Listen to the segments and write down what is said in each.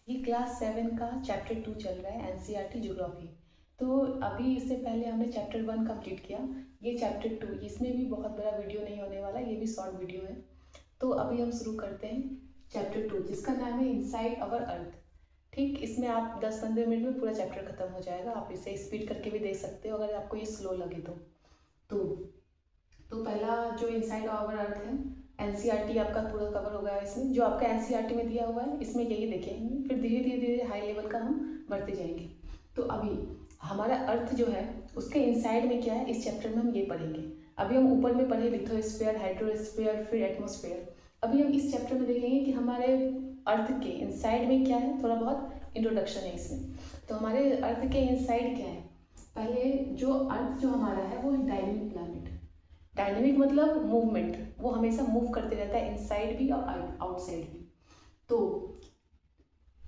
ये क्लास 7 का चैप्टर 2 चल रहा है एनसीईआरटी ज्योग्राफी। तो अभी इससे पहले हमने चैप्टर 1 कंप्लीट किया। ये चैप्टर 2, इसमें भी बहुत बड़ा वीडियो नहीं होने वाला, ये भी शॉर्ट वीडियो है। तो अभी हम शुरू करते हैं चैप्टर 2, जिसका नाम है इनसाइड अवर अर्थ। ठीक, इसमें आप 10-15 मिनट में पूरा चैप्टर खत्म हो जाएगा। आप इसे स्पीड करके भी देख सकते हो अगर आपको ये स्लो लगे तो तो पहला जो इनसाइड अवर अर्थ है, एनसीईआरटी आपका पूरा कवर होगा इसमें। जो आपका एनसीईआरटी में दिया हुआ है इसमें यही देखेंगे, फिर धीरे धीरे धीरे हाई लेवल का हम बढ़ते जाएंगे। तो अभी हमारा अर्थ जो है उसके इनसाइड में क्या है, इस चैप्टर में हम ये पढ़ेंगे। अभी हम ऊपर में पढ़े लिथोस्फीयर, हाइड्रोस्फीयर, फिर एटमॉस्फेयर। अभी हम इस चैप्टर में देखेंगे कि हमारे अर्थ के इनसाइड में क्या है। थोड़ा बहुत इंट्रोडक्शन है इसमें। तो हमारे अर्थ के इनसाइड क्या है, पहले जो अर्थ जो हमारा है वो डायनेमिक प्लैनेट। डायनेमिक मतलब मूवमेंट, वो हमेशा मूव करते रहता है, इनसाइड भी और आउटसाइड भी। तो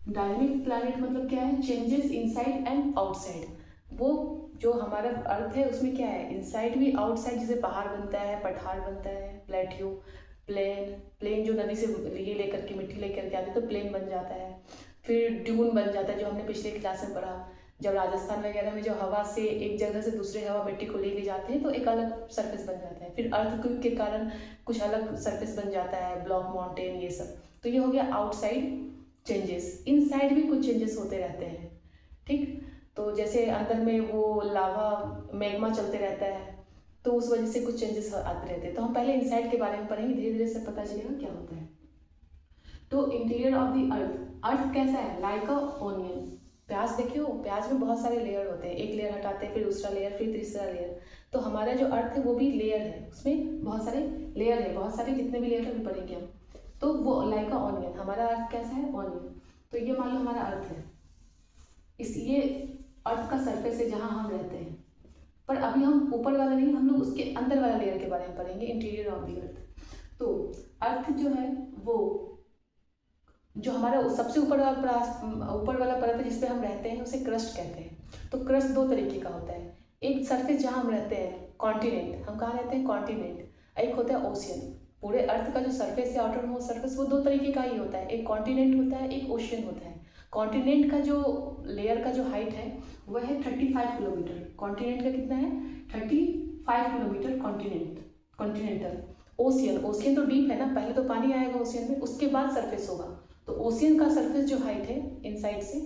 डायनेमिक प्लैनेट मतलब क्या है, चेंजेस इनसाइड एंड आउटसाइड। वो जो हमारा अर्थ है उसमें क्या है, इनसाइड भी आउटसाइड। जैसे पहाड़ बनता है, पठार बनता है, प्लेट्यू, प्लेन जो नदी से ये लेकर के मिट्टी लेकर के आते तो प्लेन बन जाता है। फिर ड्यून बन जाता है, जो हमने पिछले क्लास में पढ़ा। जब राजस्थान वगैरह में जो हवा से एक जगह से दूसरे हवा मिट्टी को लेके जाते हैं तो एक अलग सरफेस बन जाता है। फिर अर्थक्वेक के कारण कुछ अलग सरफेस बन जाता है, ब्लॉक माउंटेन, ये सब। तो ये हो गया आउटसाइड चेंजेस। इनसाइड भी कुछ चेंजेस होते रहते हैं। ठीक, तो जैसे अंदर में वो लावा मैग्मा चलते रहता है, तो उस वजह से कुछ चेंजेस आते रहते हैं। तो हम पहले इनसाइड के बारे में पढ़ेंगे, धीरे धीरे से पता चलेगा क्या होता है। तो इंटीरियर ऑफ द अर्थ, अर्थ कैसा है, लाइक अ ओनियन। प्याज देखियो, प्याज में बहुत सारे लेयर होते हैं, एक लेयर हटाते हैं, फिर दूसरा लेयर, फिर तीसरा लेयर। तो हमारा जो अर्थ है वो भी लेयर है, उसमें बहुत सारे लेयर है, बहुत सारे जितने भी लेयर है वो पढ़ेंगे हम। तो वो लाइक अ ऑनियन, हमारा अर्थ कैसा है, ऑनियन। तो ये मान लो हमारा अर्थ है, इस ये अर्थ का सरफेस है जहाँ हम रहते हैं। पर अभी हम ऊपर वाला नहीं, हम लोग उसके अंदर वाला लेयर के बारे में पढ़ेंगे, इंटीरियर ऑफ द अर्थ। तो अर्थ जो है वो जो हमारा सबसे ऊपर वाला परत है जिसपे हम रहते हैं उसे क्रस्ट कहते हैं। तो क्रस्ट दो तरीके का होता है, एक सरफेस जहाँ हम रहते हैं, कॉन्टिनेंट, हम कहाँ रहते हैं, कॉन्टिनेंट। एक होता है ओशियन। पूरे अर्थ का जो सरफेस है, आउटर मोस्ट सरफेस, वो दो तरीके का ही होता है, एक कॉन्टिनेंट होता है, एक ओशियन होता है। कॉन्टिनेंट का जो लेयर का जो हाइट है वह है 35 किलोमीटर। कॉन्टिनेंट का कितना है, 35 किलोमीटर कॉन्टिनेंटल। ओशियन तो डीप है ना, पहले तो पानी आएगा ओशियन में, उसके बाद सरफेस होगा। तो ओशियन का सरफेस जो हाइट है इनसाइड से,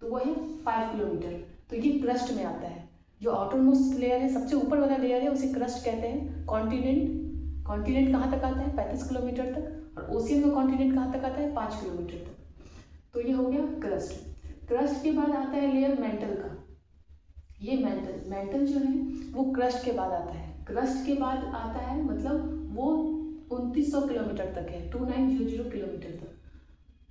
तो वो है 5 किलोमीटर। तो ये क्रस्ट में आता है। जो आउटर मोस्ट लेयर है, सबसे ऊपर वाला लेयर है, उसे क्रस्ट कहते हैं। कॉन्टिनेंट कहाँ तक आता है, 35 किलोमीटर तक। और ओशियन का कॉन्टिनेंट कहाँ तक आता है, 5 किलोमीटर तक। तो ये हो गया क्रस्ट। क्रस्ट के बाद आता है लेयर मेंटल का। ये मेंटल जो है वो क्रस्ट के बाद आता है। क्रस्ट के बाद आता है मतलब वो 2900 किलोमीटर तक है, 2900 किलोमीटर तक।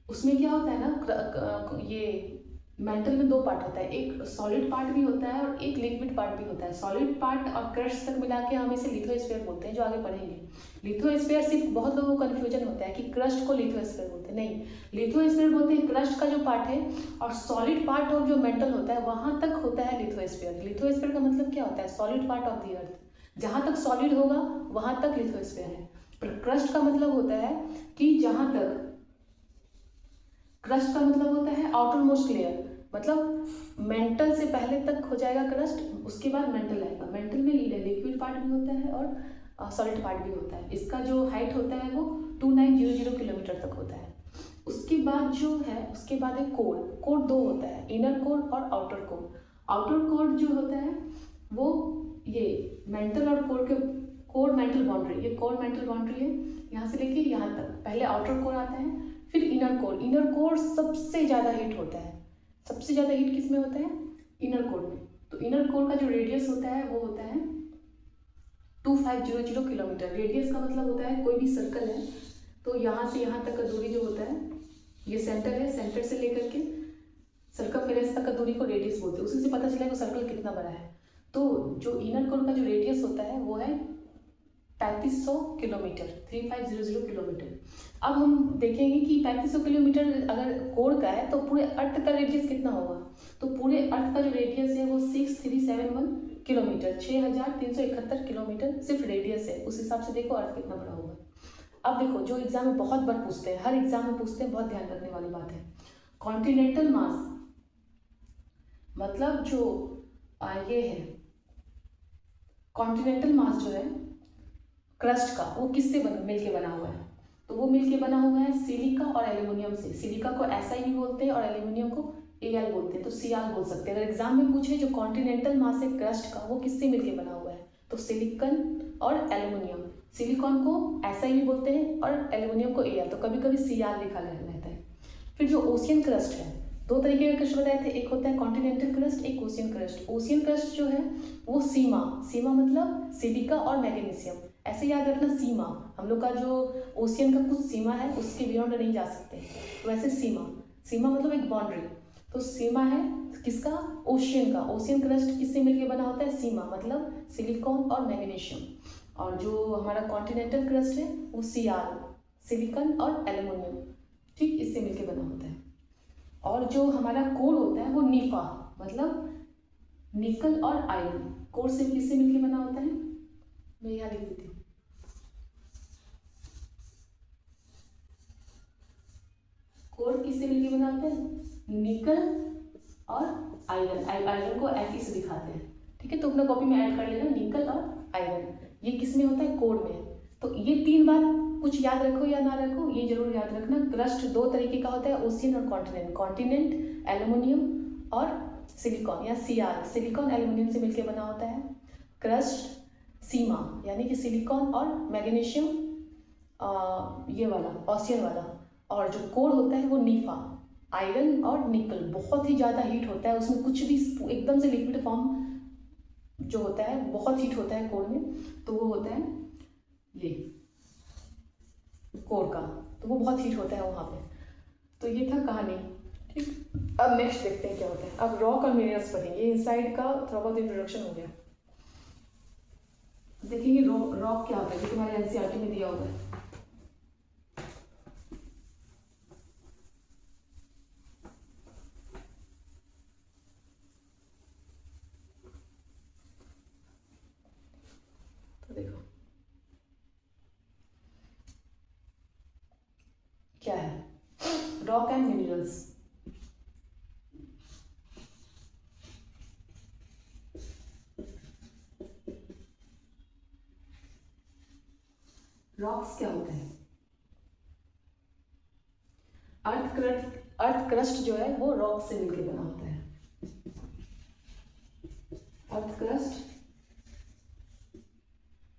उसमें क्या होता है ना, ये मेंटल में दो पार्ट होता है, एक सॉलिड पार्ट भी होता है और एक लिक्विड पार्ट भी होता है। सॉलिड पार्ट और क्रस्ट तक मिला के हम इसे लिथोस्फीयर बोलते हैं, जो आगे पढ़ेंगे। लिथोस्फीयर सिर्फ बहुत लोगों को कन्फ्यूजन होता है कि क्रस्ट को लिथोस्फीयर बोलते हैं, नहीं, लिथोस्फीयर बोलते हैं क्रस्ट का जो पार्ट है, और सॉलिड पार्ट ऑफ जो मेंटल होता है वहां तक होता है लिथोस्फीयर। लिथोस्फीयर का मतलब क्या होता है, solid part of the earth, जहां तक सॉलिड होगा वहां तक लिथोस्फीयर है। पर क्रस्ट का मतलब होता है कि जहां तक, क्रस्ट का मतलब होता है आउटर मोस्ट लेयर, मतलब मेंटल से पहले तक हो जाएगा क्रस्ट, उसके बाद मेंटल आएगा। मेंटल में लिक्विड पार्ट भी होता है और सॉलिड पार्ट भी होता है। इसका जो हाइट होता है वो 2900 किलोमीटर तक होता है। उसके बाद जो है, उसके बाद है कोर। कोर दो होता है, इनर कोर और आउटर कोर। आउटर कोर जो होता है वो ये मेंटल और कोर मेंटल बाउंड्री, ये कोर मेंटल बाउंड्री है, यहाँ से लेके यहाँ तक। पहले आउटर कोर आता है, फिर इनर कोर। इनर कोर सबसे ज़्यादा हीट होता है। सबसे ज़्यादा हीट किस में होता है, इनर कोर में। तो इनर कोर का जो रेडियस होता है वो होता है 2500 किलोमीटर। रेडियस का मतलब होता है कोई भी सर्कल है तो यहाँ से यहाँ तक का दूरी जो होता है, ये सेंटर है, सेंटर से लेकर के सर्कमफेरेंस तक का दूरी को रेडियस बोलते हैं। उसी से पता चलेगा सर्कल कितना बड़ा है। तो जो इनर कोर का जो रेडियस होता है वो है 3500 किलोमीटर, 3500 किलोमीटर। अब हम देखेंगे कि 3500 किलोमीटर अगर कोर का है तो पूरे अर्थ का रेडियस कितना होगा। तो पूरे अर्थ का जो रेडियस है वो 6371 किलोमीटर, 6371 किलोमीटर सिर्फ रेडियस है। उस हिसाब से देखो अर्थ कितना बड़ा होगा। अब देखो, जो एग्जाम में बहुत बार पूछते हैं, हर एग्जाम में पूछते हैं, बहुत ध्यान रखने वाली बात है। कॉन्टिनेंटल मास मतलब जो ये है कॉन्टिनेंटल मास जो है क्रस्ट का, वो किससे मिलके बना हुआ है? तो वो मिलके बना हुआ है सिलिका और एल्यूमिनियम से। सिलिका को SI भी बोलते हैं और एल्यूमिनियम को AL बोलते हैं, तो Cr बोल सकते हैं। अगर एग्जाम में पूछे जो कॉन्टिनेंटल मास है क्रस्ट का, वो किससे मिलके बना हुआ है? तो सिलिकन और एल्यूमिनियम। सिलिकॉन को SI भी बोलते हैं और एल्यूमिनियम को AL, तो कभी कभी Cr लिखा रहता है। फिर जो ओशियन क्रस्ट है, दो तरीके का क्रस्ट बताए थे, एक होता है कॉन्टिनेंटल क्रस्ट, एक ओशियन क्रस्ट। ओशियन क्रस्ट जो है वो सीमा, सीमा मतलब सिलिका और मैग्नीशियम, ऐसे याद रखना सीमा। हम लोग का जो ओशियन का कुछ सीमा है उसके बियॉन्ड नहीं जा सकते, तो ऐसे सीमा, सीमा मतलब एक बाउंड्री। तो सीमा है किसका? ओशियन का। ओशियन क्रस्ट किससे मिलके बना होता है? सीमा मतलब सिलिकॉन और मैग्नीशियम। और जो हमारा कॉन्टिनेंटल क्रस्ट है वो Cr, सिलिकॉन और एल्यूमिनियम, ठीक, इससे मिलके बना होता है। और जो हमारा कोर होता है वो निफा मतलब निकल और आयरन। कोर से किससे मिलके बना होता है? मैं यहाँ लिख देती हूँ। कोर किससे मिलके बना होता है? निकल और आयरन। आयरन को Fe से दिखाते हैं, ठीक है, तो अपना कॉपी में ऐड कर लेना, निकल और आयरन। ये किस में होता है? कोर में। तो ये तीन बात कुछ याद रखो या ना रखो, ये जरूर याद रखना। क्रस्ट दो तरीके का होता है, ओशियन और कॉन्टिनेंट। कॉन्टिनेंट एल्यूमिनियम और सिलिकॉन या Cr, सिलिकॉन एल्यूमिनियम से मिलके बना होता है। क्रस्ट सीमा यानी कि सिलिकॉन और मैग्नीशियम, ये वाला ओशियन वाला। और जो कोर होता है वो निफा, आयरन और निकल। बहुत ही ज़्यादा हीट होता है उसमें, कुछ भी एकदम से लिक्विड फॉर्म जो होता है बहुत हीट होता है कोर में, तो वो होता है ये कोर का, तो वो बहुत हीट होता है वहाँ पे। तो ये था कहानी, ठीक। अब नेक्स्ट देखते हैं क्या होता है। अब रॉक और मिनरल्स पढ़ेंगे। इनसाइड का थोड़ा बहुत इंट्रोडक्शन हो गया। देखेंगे रॉक क्या होता है, जो तुम्हारे NCERT में दिया हुआ है। तो देखो क्या है रॉक एंड मिनरल्स। रॉक्स क्या होते हैं? अर्थ क्रस्ट जो है वो रॉक से मिलकर बना होता है। Earth crust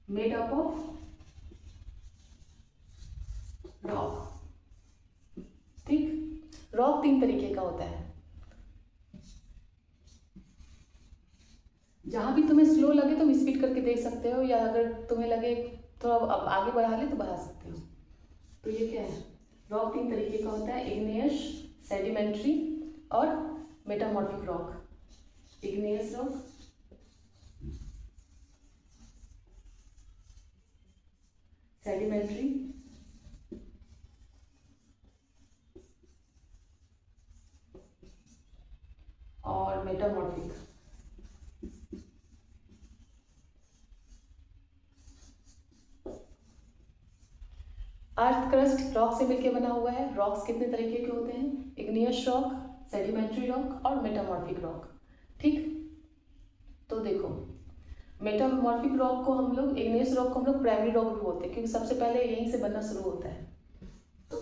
made up of rock, ठीक। रॉक तीन तरीके का होता है। जहां भी तुम्हें स्लो लगे तुम स्पीड करके देख सकते हो, या अगर तुम्हें लगे थोड़ा अब आगे बढ़ा ले तो बढ़ा सकते हो। तो ये क्या है? रॉक तीन तरीके का होता है, इग्नियस, सेडिमेंट्री और metamorphic rock. Igneous rock, sedimentary और मेटामॉर्फिक। अर्थ क्रस्ट रॉक से मिलकर बना हुआ है। रॉक्स कितने तरीके के होते हैं? इग्नियस रॉक, सेडिमेंट्री रॉक और मेटामॉर्फिक रॉक, ठीक। तो देखो मेटामॉर्फिक रॉक को हम लोग, इग्नियस रॉक को हम लोग प्राइमरी रॉक भी बोलते हैं, क्योंकि सबसे पहले यहीं से बनना शुरू होता है। तो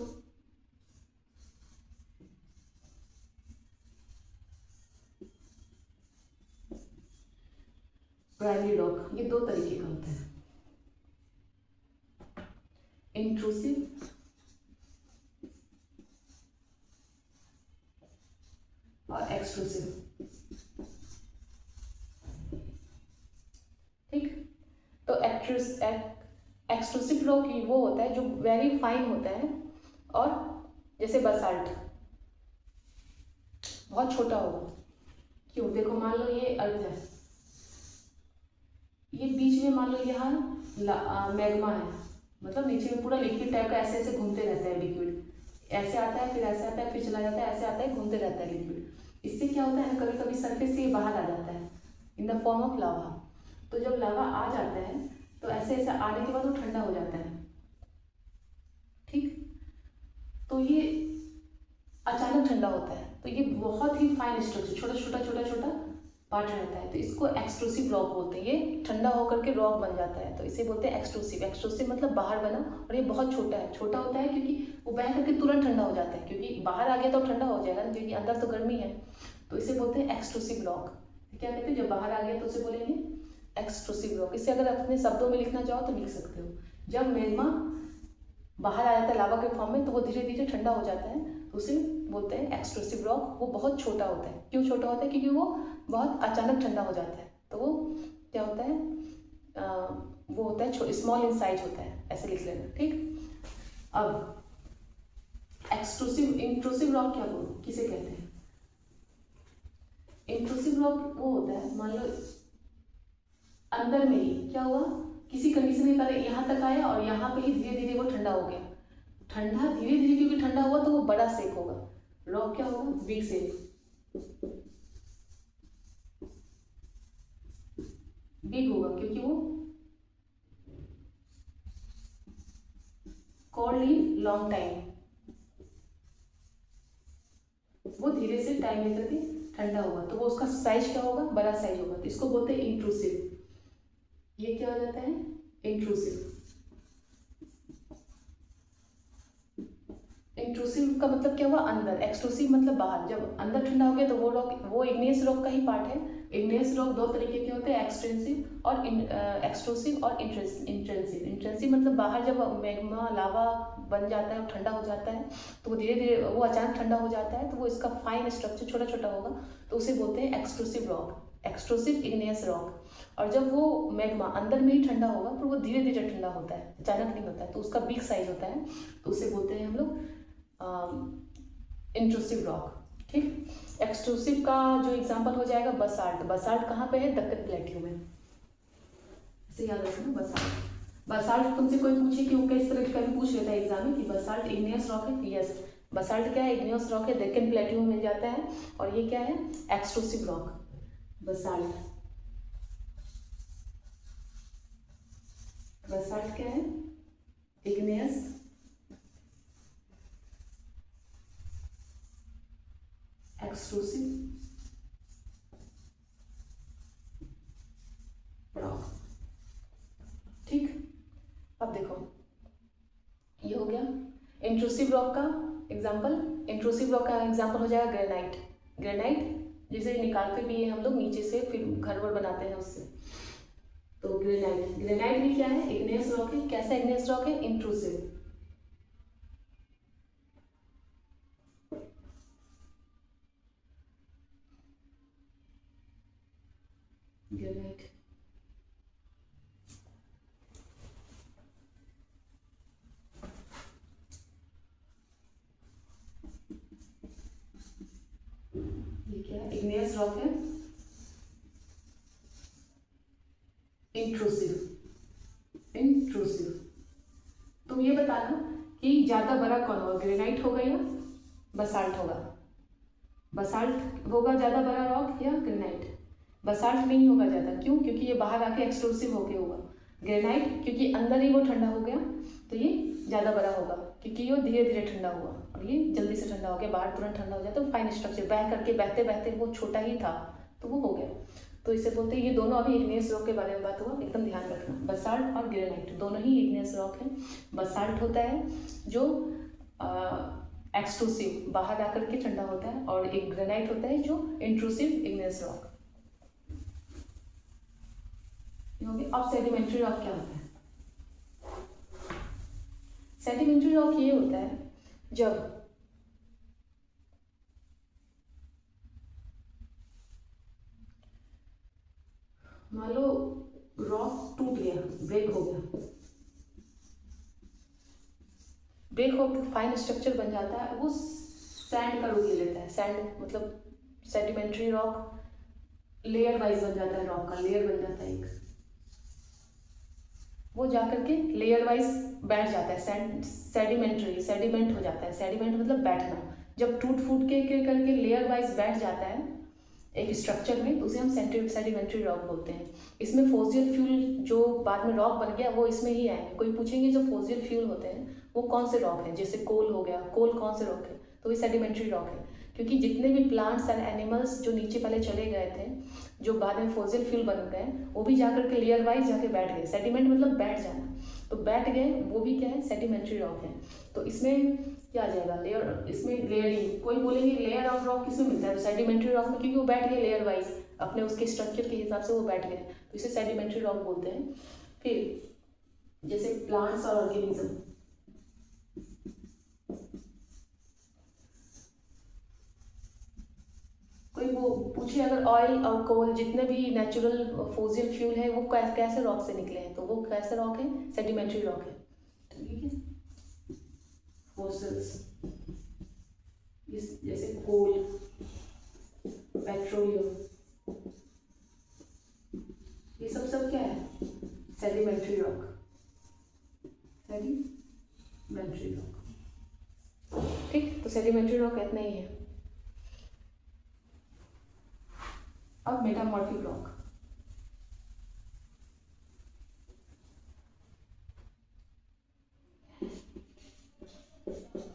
प्राइमरी रॉक ये दो तरीके का होता है, इंट्रूसिव और एक्सक्लूसिव, ठीक। तो एक्सक्लूसिव रॉक वो होता है जो वेरी फाइन होता है, और जैसे बसाल्ट बहुत छोटा होगा। क्यों? देखो मान लो ये अर्थ है, ये बीच में मान लो यहाँ मैग्मा है, मतलब नीचे में पूरा लिक्विड टाइप का ऐसे ऐसे घूमते रहता है लिक्विड, ऐसे आता है फिर ऐसे आता है फिर चला जाता है, ऐसे आता है घूमते रहता है लिक्विड। इससे क्या होता है ना, कभी कभी सरफेस से बाहर आ जाता है in the form of lava. तो जब लावा आ जाता है तो ऐसे ऐसे आने के बाद वो ठंडा हो जाता है, ठीक। तो ये अचानक ठंडा होता है। तो ये बहुत ही फाइन स्ट्रक्चर, छोटा छोटा पार्ट रहता है, तो इसको एक्सट्रूसिव रॉक बोलते हैं। ये ठंडा होकर के रॉक बन जाता है, तो इसे बोलते हैं एक्सट्रूसिव। एक्सट्रूसिव मतलब बाहर बना, और ये बहुत छोटा है। छोटा होता है क्योंकि वो बह करके तुरंत ठंडा हो जाता है, क्योंकि बाहर आ गया तो ठंडा हो जाएगा ना, क्योंकि अंदर तो गर्मी है। तो इसे बोलते हैं एक्सट्रूसिव रॉक। क्या कहते हैं, जब बाहर आ गया तो उसे बोलेंगे एक्सट्रूसिव रॉक। इसे अगर अपने शब्दों में लिखना चाहो तो लिख सकते हो। जब मैग्मा बाहर आ जाता है लावा के फॉर्म में, तो वो धीरे धीरे ठंडा हो जाता है, तो उसे बोलते हैं एक्सट्रूसिव रॉक। वो बहुत छोटा होता है। क्यों छोटा होता है? क्योंकि वो बहुत अचानक ठंडा हो जाता है। तो वो क्या होता है, वो होता है स्मॉल इन साइज होता है, ऐसे लिख लेना, ठीक। अब एक्सट्रूसिव इंट्रूसिव रॉक क्या बोलो, किसे कहते हैं? इंट्रूसिव रॉक वो होता है, मान लो अंदर में ही क्या हुआ, किसी कंडीशन में पहले यहाँ तक आया और यहाँ पे ही धीरे धीरे वो ठंडा हो गया। ठंडा धीरे धीरे क्योंकि ठंडा हुआ तो वो बड़ा शेप होगा। रॉक क्या होगा? Big shape. बिग होगा क्योंकि वो कोल्ड इन लॉन्ग टाइम, वो धीरे से टाइम लेकर के ठंडा होगा, तो वो उसका साइज क्या होगा? बड़ा साइज होगा। तो इसको बोलते हैं इंट्रूसिव। ये क्या हो जाता है? इंट्रूसिव। इंट्रूसिव का मतलब क्या हुआ? अंदर। एक्सट्रूसिव मतलब बाहर। जब अंदर ठंडा हो गया तो वो रॉक, वो इग्नियस रॉक का ही पार्ट है। इग्नियस रॉक दो तरीके के होते हैं, एक्सटेंसिव और एक्सट्रूसिव और इंट्रेंसिव। इंट्रेंसिव मतलब बाहर, जब मैग्मा लावा बन जाता है और ठंडा हो जाता है, तो वो धीरे धीरे, वो अचानक ठंडा हो जाता है, तो वो इसका फाइन स्ट्रक्चर छोटा छोटा होगा, तो उसे बोलते हैं extrusive rock, extrusive igneous rock. और जब वो मैग्मा अंदर में ही ठंडा होगा, तो वो धीरे धीरे ठंडा होता है, अचानक नहीं होता है, तो उसका बिग साइज होता है, तो उसे बोलते हैं हम लोग इंट्रूसिव रॉक, ठीक। एक्सट्रूसिव का जो एग्जांपल हो जाएगा बसाल्ट। बसाल्ट कहाँ पे है? दक्कन प्लेट्यू में। इसे याद रखना, बसाल्ट। बसाल्ट तुमसे कोई पूछे कि वो किस तरह का, भी पूछ लेता है एग्जाम में कि बसाल्ट इग्नियस रॉक है, यस बसाल्ट क्या है? इग्नियस रॉक है, दक्कन प्लेट्यू में मिल जाता है। और ये क्या है? Extrusive rock, basalt. बसाल्ट क्या है? इग्नियस एक्सट्रूसिव रॉक, ठीक। अब देखो, ये हो गया इंट्रूसिव रॉक का एग्जांपल। इंट्रूसिव रॉक का एग्जांपल हो जाएगा ग्रेनाइट। ग्रेनाइट जिसे निकाल के भी हम लोग नीचे से फिर घर वर बनाते हैं उससे। तो ग्रेनाइट, ग्रेनाइट भी क्या है? इग्नियस रॉक है। कैसा इग्नियस रॉक है? इंट्रूसिव। ग्रेनाइट ये क्या है? इग्नियस रॉक है, इंट्रूसिव। इंट्रूसिव। तुम ये बताना कि ज्यादा बड़ा कौन होगा, ग्रेनाइट होगा या बसाल्ट होगा? बसाल्ट होगा ज्यादा बड़ा रॉक या ग्रेनाइट? बसाल्ट नहीं होगा ज्यादा। क्यों? क्योंकि ये बाहर आके एक्सट्रूसिव होके होगा। ग्रेनाइट क्योंकि अंदर ही वो ठंडा हो गया, तो ये ज्यादा बड़ा होगा, क्योंकि ये धीरे धीरे ठंडा हुआ और ये जल्दी से ठंडा हो गया, बाहर तुरंत ठंडा हो जाता है। तो फाइन स्ट्रक्चर, बह करके बहते बहते वो छोटा ही था तो वो हो गया। तो इसे बोलते हैं, ये दोनों अभी इग्नियस रॉक के बारे में बात हुआ, एकदम ध्यान रखना। बसाल्ट और ग्रेनाइट दोनों ही इग्नियस रॉक है। बसाल्ट होता है जो एक्सट्रूसिव, बाहर आकर के ठंडा होता है, और एक ग्रेनाइट होता है जो इंट्रूसिव इग्नियस रॉक। अब सेडिमेंट्री रॉक क्या होता है? सेडिमेंट्री रॉक ये होता है जब मान लो रॉक टूट गया, ब्रेक हो गया, ब्रेक होकर फाइन स्ट्रक्चर बन जाता है, वो सैंड का रूप ले लेता है। सैंड मतलब सेडिमेंट्री रॉक लेयर वाइज बन जाता है, रॉक का लेयर बन जाता है एक, वो जाकर के लेयर वाइज बैठ जाता है। सेडिमेंट्री, सेडिमेंट हो जाता है। सेडिमेंट मतलब बैठना। जब टूट फूट के करके लेयर वाइज बैठ जाता है एक स्ट्रक्चर में, तो उसे हम सेडिमेंट्री रॉक बोलते हैं। इसमें फॉसिल फ्यूल जो बाद में रॉक बन गया वो इसमें ही आएंगे। कोई पूछेंगे जो फॉसिल फ्यूल होते हैं वो कौन से रॉक हैं, जैसे कोल हो गया, कोल कौन से रॉक है? तो ये सेडिमेंट्री रॉक है, क्योंकि जितने भी प्लांट्स एंड एनिमल्स जो नीचे पहले चले गए थे, जो बाद में फॉसिल फ्यूल बन गए, वो भी जाकर के लेयर वाइज जाके बैठ गए। सेडिमेंट मतलब बैठ जाना, तो बैठ गए, वो भी क्या है, सेडिमेंट्री रॉक है। तो इसमें क्या आ जाएगा, लेयर, इसमें लेयरिंग, कोई बोलेंगे लेयर ऑफ रॉक किसमें मिलता है, तो सेडिमेंट्री रॉक में, क्योंकि वो बैठ गए लेयर वाइज, अपने उसके स्ट्रक्चर के हिसाब से वो बैठ गए, तो इसे सेडिमेंट्री रॉक बोलते हैं। फिर जैसे प्लांट्स और ऑर्गेनिज्म, कोई वो पूछे अगर ऑयल और कोल जितने भी नेचुरल फॉसिल फ्यूल है वो कैसे रॉक से निकले हैं, तो वो कैसे रॉक है, सेडिमेंट्री रॉक है। ठीक है, फॉसिल्स जैसे कोल, पेट्रोलियम, ये सब क्या है, सेडिमेंट्री रॉक, सेडिमेंट्री रॉक। ठीक, तो सेडिमेंट्री रॉक इतना ही है। अब मेटामॉर्फिक रॉक,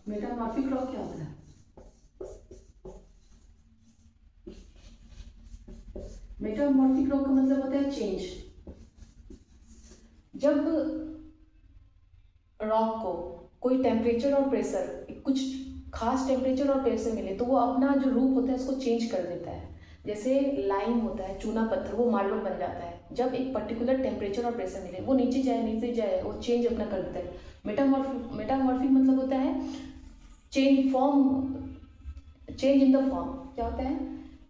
मेटामॉर्फिक रॉक क्या होता है, मेटामॉर्फिक रॉक का मतलब होता है चेंज। जब रॉक को कोई टेम्परेचर और प्रेशर, कुछ खास टेम्परेचर और प्रेशर मिले, तो वो अपना जो रूप होता है उसको चेंज कर देता है। जैसे लाइम होता है, चूना पत्थर, वो मार्बल बन जाता है जब एक पर्टिकुलर टेम्परेचर और प्रेशर मिले, वो नीचे जाए वो चेंज अपना कर देता है। मेटामॉर्फिक मतलब होता है change form, change in the form, क्या होता है,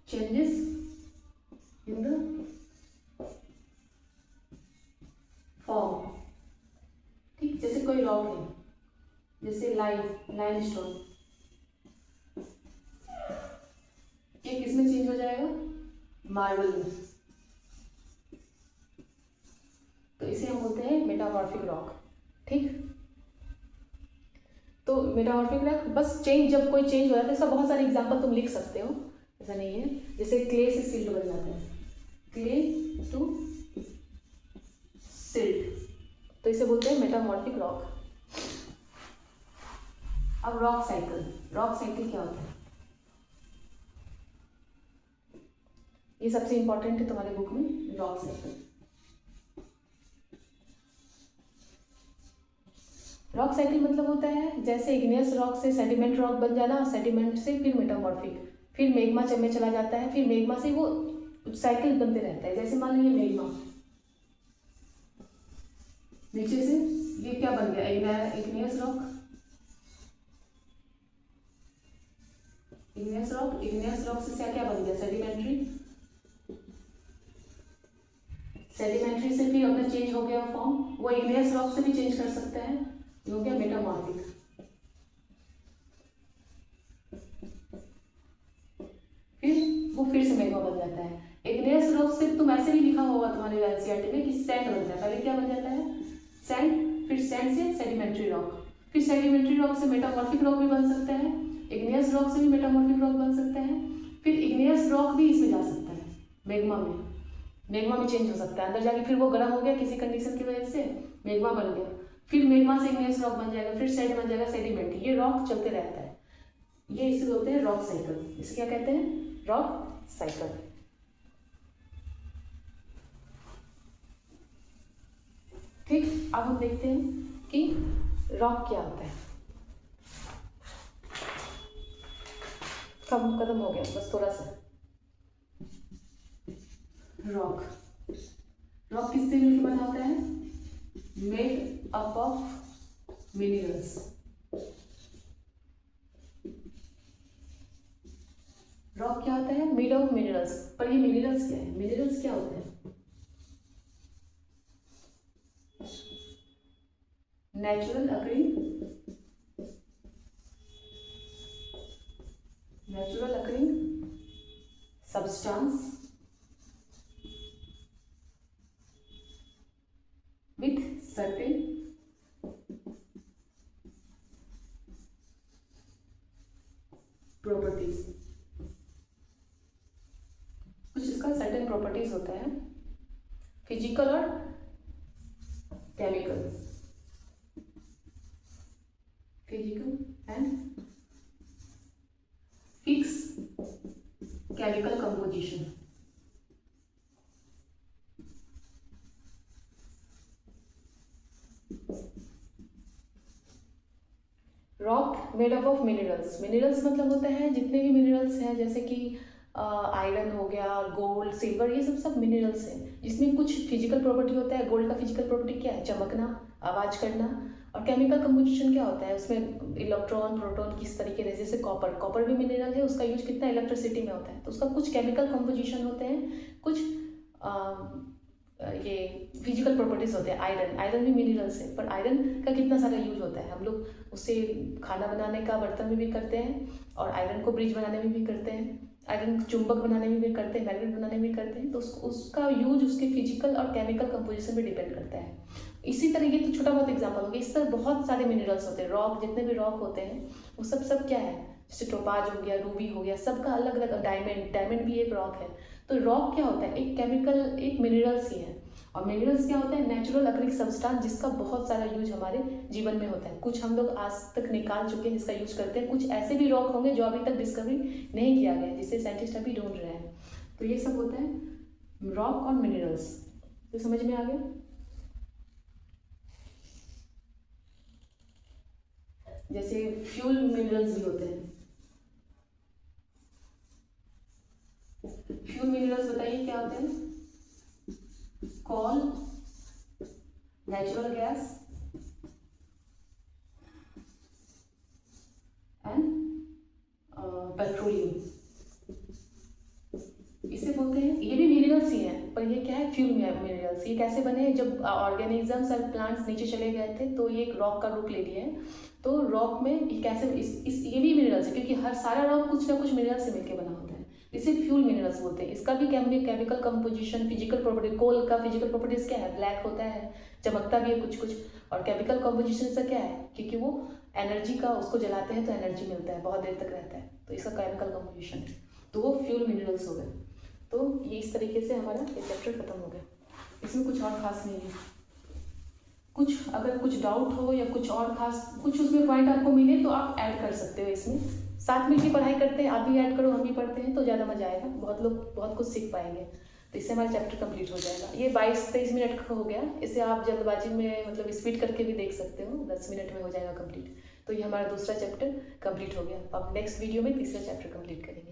चेंजेस इन द फॉर्म। ठीक, जैसे कोई रॉक है, जैसे लाइमस्टोन, ये किसमें चेंज हो जाएगा, मार्बल में, तो इसे हम बोलते हैं मेटामॉर्फिक रॉक। ठीक, तो मेटामॉर्फिक रॉक बस चेंज, जब कोई चेंज हो जाता है, इसका बहुत सारे एग्जांपल तुम लिख सकते हो, ऐसा नहीं है। जैसे क्ले से सिल्ट बन जाता है, क्ले टू सिल्ट, तो इसे बोलते हैं मेटामॉर्फिक रॉक। अब रॉक साइकिल, रॉक साइकिल क्या होता है, ये सबसे इंपॉर्टेंट है तुम्हारे बुक में, रॉक साइकिल। रॉक साइकिल मतलब होता है जैसे इग्नियस रॉक से सेडिमेंट रॉक बन जाना, सेडिमेंट से फिर मेटामॉर्फिक, फिर मेग्मा में चला जाता है, फिर मेग्मा से वो साइकिल बनते रहता है। जैसे मान लो ये मेग्मा, नीचे से ये क्या बन गया, इग्नियस रॉक, इग्नियस रॉक से क्या बन गया, सेडिमेंट्री, सेडिमेंट्री से फिर अपना चेंज हो गया फॉर्म, वो इग्नियस रॉक से भी चेंज कर सकता है, ये हो गया मेटामॉर्फिक। फिर से मेग्मा बन जाता है। इग्नियस रॉक से तुम ऐसे भी लिखा होगा तुम्हारे एनसीईआरटी में कि सैंड बनता है, पहले क्या बन जाता है, सैंड, फिर सैंड से सेडिमेंट्री रॉक, फिर सेडिमेंट्री रॉक से मेटामॉर्फिक रॉक भी बन सकता है, इग्नियस रॉक से भी मेटामॉर्फिक रॉक बन सकता है, फिर इग्नियस रॉक भी इसमें जा सकता है, मेग्मा में चेंज हो सकता है अंदर जाके, फिर वो गर्म हो गया किसी कंडीशन की वजह से, मेग्मा बन गया, फिर मेग्मा से इग्नियस रॉक बन जाएगा, फिर सैंड बन जाएगा, सेडिमेंट, ये रॉक चलते रहता है। ये इसे बोलते हैं रॉक साइकिल। इसे क्या कहते हैं, रॉक साइकिल। ठीक, अब हम देखते हैं कि रॉक क्या होता है। कम खत्म हो गया, बस थोड़ा सा। रॉक किससे मिलकर बना होता है, made up of minerals. Rock क्या होता है, मेड ऑफ मिनरल्स। पर ये मिनरल्स क्या है, मिनरल्स क्या होते हैं, natural occurring substance with certain properties। कुछ इसका certain properties होता है, फिजिकल और chemical, physical and chemical composition. Rock made up of minerals. Minerals मतलब होते हैं जितने भी मिनरल्स हैं, जैसे कि आयरन हो गया, गोल्ड, सिल्वर, ये सब मिनरल्स हैं, जिसमें कुछ फिजिकल प्रॉपर्टी होता है। गोल्ड का फिजिकल प्रॉपर्टी क्या है? चमकना, आवाज करना। और केमिकल कंपोजिशन क्या होता है? उसमें इलेक्ट्रॉन, प्रोटॉन किस तरीके से, जैसे कॉपर, कॉपर भी मिनरल है, उसका यूज कितना इलेक्ट्रिसिटी में होता है, तो उसका कुछ केमिकल कंपोजिशन होते हैं, कुछ ये फिजिकल प्रॉपर्टीज होते हैं। आयरन, आयरन भी मिनरल्स है, पर आयरन का कितना सारा यूज होता है। हम लोग उससे खाना बनाने का बर्तन में भी करते हैं, और आयरन को ब्रिज बनाने में भी करते हैं, आयरन चुंबक बनाने में भी करते हैं, मैग्नेट बनाने में भी करते हैं। तो उसका यूज उसके फिजिकल और केमिकल कंपोजिशन पे डिपेंड करता है। इसी तरह ये तो छोटा बहुत एग्जाम्पल हो गया, इस तरह बहुत सारे मिनरल्स होते हैं। रॉक, जितने भी रॉक होते हैं वो सब क्या है? जैसे टोपाज हो गया, रूबी हो गया, सबका अलग अलग। डायमंड, डायमंड भी एक रॉक है। तो रॉक क्या होता है? एक केमिकल, एक मिनरल्स ही है। और मिनरल्स क्या होता है? नेचुरल अक्रिक सब्सटेंस, जिसका बहुत सारा यूज हमारे जीवन में होता है। कुछ हम लोग आज तक निकाल चुके हैं जिसका यूज करते हैं, कुछ ऐसे भी रॉक होंगे जो अभी तक डिस्कवरी नहीं किया गया, जिसे साइंटिस्ट अभी ढूंढ रहे हैं। तो ये सब होता है रॉक और मिनरल्स। तो समझ में आ गया? जैसे फ्यूल मिनरल्स भी होते हैं। फ्यूल मिनरल्स बताइए क्या होते हैं? कोल, नेचुरल गैस एंड पेट्रोलियम, इसे बोलते हैं। ये भी मिनरल्स ही हैं, पर ये क्या है? Fuel minerals. ये कैसे बने? जब ऑर्गेनिजम्स और प्लांट्स नीचे चले गए थे तो ये एक रॉक का रूप ले लिए हैं। तो रॉक में ये कैसे ये भी मिनरल्स है, क्योंकि हर सारा रॉक कुछ ना कुछ मिनरल से मिलकर बना होता है। इसे फ्यूल मिनरल्स बोलते हैं। इसका भी केमिकल कंपोजिशन, फिजिकल प्रॉपर्टी। कोल का फिजिकल प्रॉपर्टीज क्या है? ब्लैक होता है, चमकता भी है कुछ कुछ। और केमिकल कंपोजिशन से क्या है? क्योंकि वो एनर्जी का, उसको जलाते हैं तो एनर्जी मिलता है, बहुत देर तक रहता है, तो इसका केमिकल कंपोजिशन है। तो वो फ्यूल मिनरल्स हो गए। तो ये इस तरीके से हमारा ये चैप्टर खत्म हो गया। इसमें कुछ और खास नहीं है। कुछ अगर कुछ डाउट हो या कुछ और खास कुछ उसमें पॉइंट आपको मिले तो आप ऐड कर सकते हो इसमें। साथ में की पढ़ाई करते हैं, आप भी ऐड करो, हम भी पढ़ते हैं, तो ज़्यादा मजा आएगा। बहुत लोग बहुत कुछ सीख पाएंगे। तो इससे हमारा चैप्टर कंप्लीट हो जाएगा। ये 22-23 मिनट का हो गया। इसे आप जल्दबाजी में मतलब स्पीड करके भी देख सकते हो, 10 मिनट में हो जाएगा कंप्लीट। तो ये हमारा दूसरा चैप्टर कंप्लीट हो गया। अब नेक्स्ट वीडियो में तीसरा चैप्टर कंप्लीट करेंगे।